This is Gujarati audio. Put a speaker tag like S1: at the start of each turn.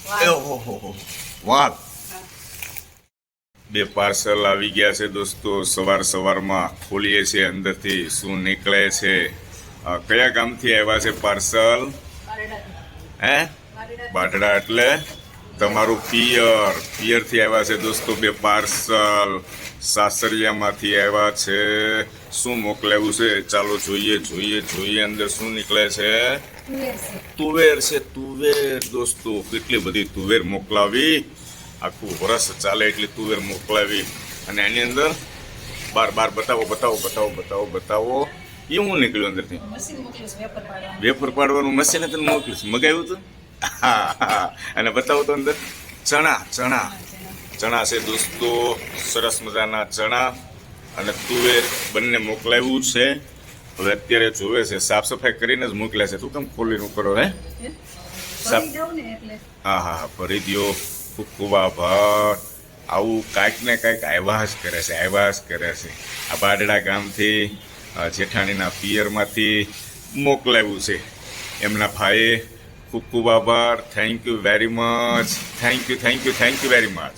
S1: ઓહો વાહ, બે પાર્સલ આવી ગયા છે દોસ્તો. સવારમાં ખોલીએ છીએ, અંદરથી શું નીકળે છે. કયા ગામથી આવ્યા છે પાર્સલ? હે, બાટડા એટલે તમારું પિયરથી આવ્યા છે દોસ્તો. બે પાર્સલ સાસરિયામાંથી આવ્યા છે. શું મોકલાવ્યું છે ચાલો જોઈએ અંદર શું નીકળે છે. તુવેર છે, તુવેર દોસ્તો. કેટલી બધી તુવેર મોકલાવી, આખું વરસ ચાલે એટલી તુવેર મોકલાવી. અને એની અંદર બાર બતાવો એ હું નીકળ્યું અંદરથી? વેફર પાડવાનું મશીન તને મોકલીશ, મગાવ્યું હતું. હા, અને બતાવો તો અંદર ચણા છે દોસ્તો, સરસ મજાના ચણા અને તુવેર બંને મોકલાવ્યું છે. હવે અત્યારે જોવે છે, સાફ સફાઈ કરીને જ મોકલ્યા છે. તું કેમ ખોલીને કરો? હે, હા, ભરી દો. ખૂબ ખૂબ આભાર. આવું કાંઈક ને કાંઈક આવ્યા જ કરે છે. આ બાડડા ગામથી જેઠાણીના પિયરમાંથી મોકલાવ્યું છે એમના ભાઈએ. ખૂબ ખૂબ આભાર. Thank you very much. Thank you very much.